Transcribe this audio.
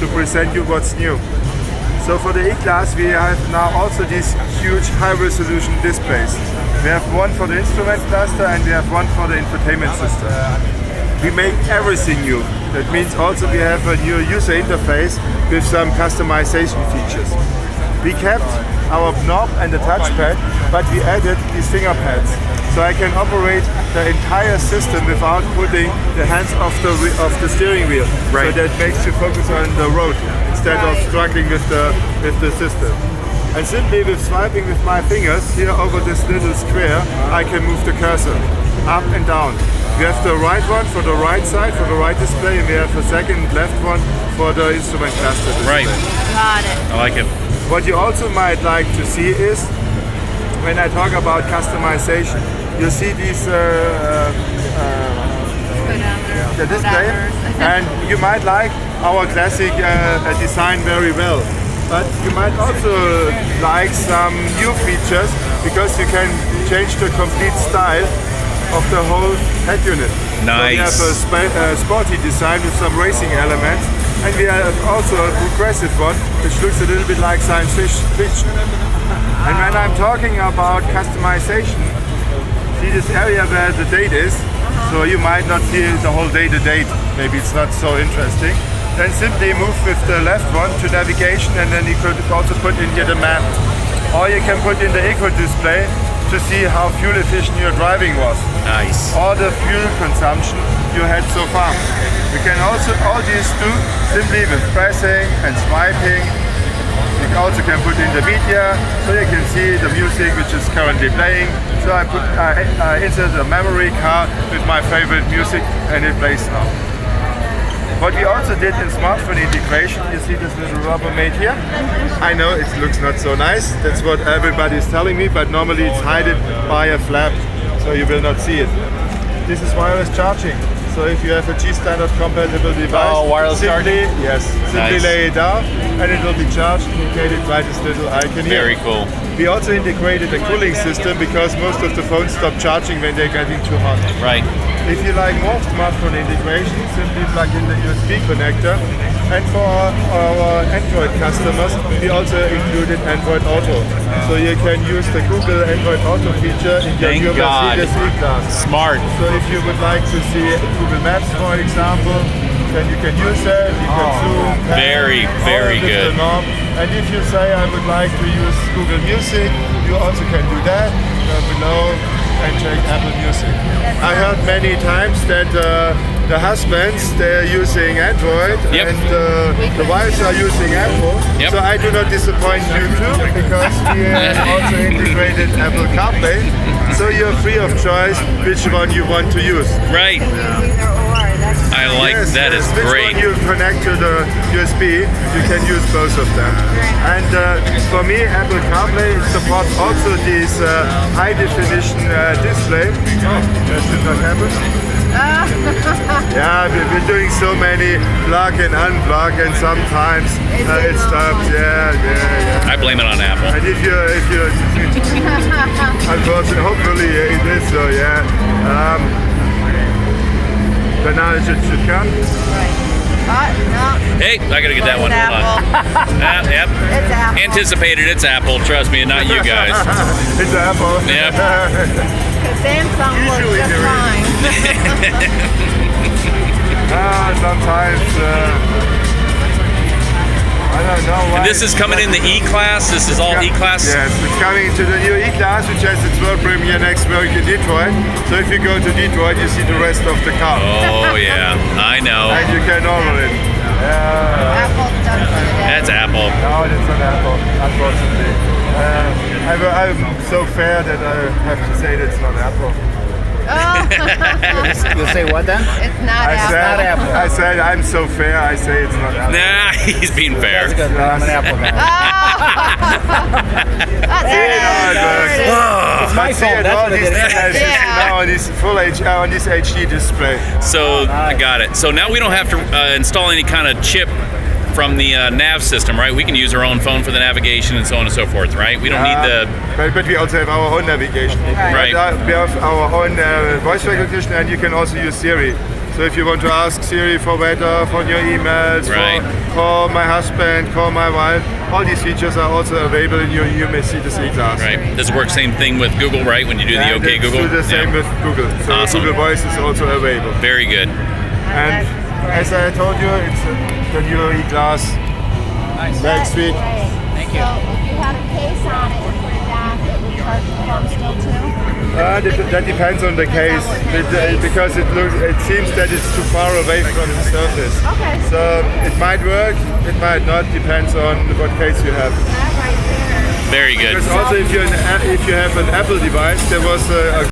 to present you what's new. So for the E-Class we have now also these huge high-resolution displays. We have one for the instrument cluster and we have one for the infotainment system. We make everything new. That means also we have a new user interface with some customization features. We kept our knob and the touchpad, but we added these finger pads. So I can operate the entire system without putting the hands off the steering wheel. Right. So that makes you focus on the road instead of struggling with the system. And simply with swiping with my fingers here over this little square, I can move the cursor up and down. We have the right one for the right side, for the right display, and we have a second left one for the instrument cluster display. Right. Got it. I like it. What you also might like to see is, when I talk about customization, you see these the display, and you might like our classic design very well. But you might also like some new features because you can change the complete style of the whole head unit. Nice. So we have a sporty design with some racing elements, and we have also a progressive one which looks a little bit like science fiction. And when I'm talking about customization, see this area where the date is, so you might not see the whole day the date, maybe it's not so interesting. Then simply move with the left one to navigation, and then you could also put in here the map. Or you can put in the eco display to see how fuel efficient your driving was. Nice. Or the fuel consumption you had so far. You can also all these do simply with pressing and swiping. You also can put in the media, so you can see the music which is currently playing. So I insert a memory card with my favorite music, and it plays now. What we also did in smartphone integration, you see this little Rubbermaid here? I know it looks not so nice, that's what everybody is telling me, but normally it's hidden by a flap, so you will not see it. This is wireless charging. So if you have a G-standard compatible device, wireless charging? Yes, simply Nice. lay it down and it will be charged, indicated by this little icon here. Very cool. We also integrated a cooling system because most of the phones stop charging when they're getting too hot. Right. If you like more smartphone integration, simply plug in the USB connector. And for our Android customers, we also included Android Auto. So you can use the Google Android Auto feature in Thank your God. Mercedes E-Class. Smart. So if you would like to see Google Maps, for example, then you can use that. You can zoom. pan, Very, all very with good. the knob. And if you say I would like to use Google Music, you also can do that below and check Apple Music. I heard many times that the husbands, they're using Android Yep. and the wives are using Apple. Yep. So I do not disappoint you too, because we have also integrated Apple CarPlay. So you're free of choice which one you want to use. Right. I like Yes, that. yes. Is Which great. one you connect to the USB, you can use both of them. And for me, Apple CarPlay supports also this high definition display. Oh, that should not happen. Yeah, we're doing so many plug and unplug, and sometimes it stops. Yeah. I blame it on Apple. And if you, unfortunately, hopefully it is so. Yeah. But now it should come. No. Hey, I gotta get that one. It's Hold on. Yep. It's Apple. Anticipated. It's Apple. Trust me, not you guys. It's Apple. Yep. Samsung Usually works just there fine. Sometimes I don't know why. And this is coming in the E-Class. This is all E-Class. Yes, it's coming to the new E-Class, which has its world premiere next week in Detroit. So if you go to Detroit, you see the rest of the car. Oh yeah, I know. And you can order it. Apple doesn't do that. That's Apple. No, it's not Apple, unfortunately. I'm so fair that I have to say that it's not Apple. You'll say what then? It's not Apple. I said I'm so fair, I say it's not Apple. Nah, he's being fair. That's good. I'm an Apple guy. It's my But see fault. it That's all what it these is. images now on this full on this HD display. So I got it. So now we don't have to install any kind of chip from the nav system, right? We can use our own phone for the navigation and so on and so forth, right? We don't need the... But we also have our own navigation. Right. We have our own voice recognition, and you can also use Siri. So if you want to ask Siri for weather, for your emails, Right. for call my husband, call my wife, all these features are also available in your new Mercedes E-Class. Right. Does it work same thing with Google, right? When you do the And OK it's Google? do the same Yeah. with Google. So Awesome. Google Voice is also available. Very good. And as I told you, it's the new E-Class next week. Thank you. So if you had a case on it and put it down, it would charge the phone still too? That depends on the case, because it seems that it's too far away from the surface. Okay. So it might work, it might not, depends on what case you have. That right there. Very good. Because also if you have an Apple device, there was a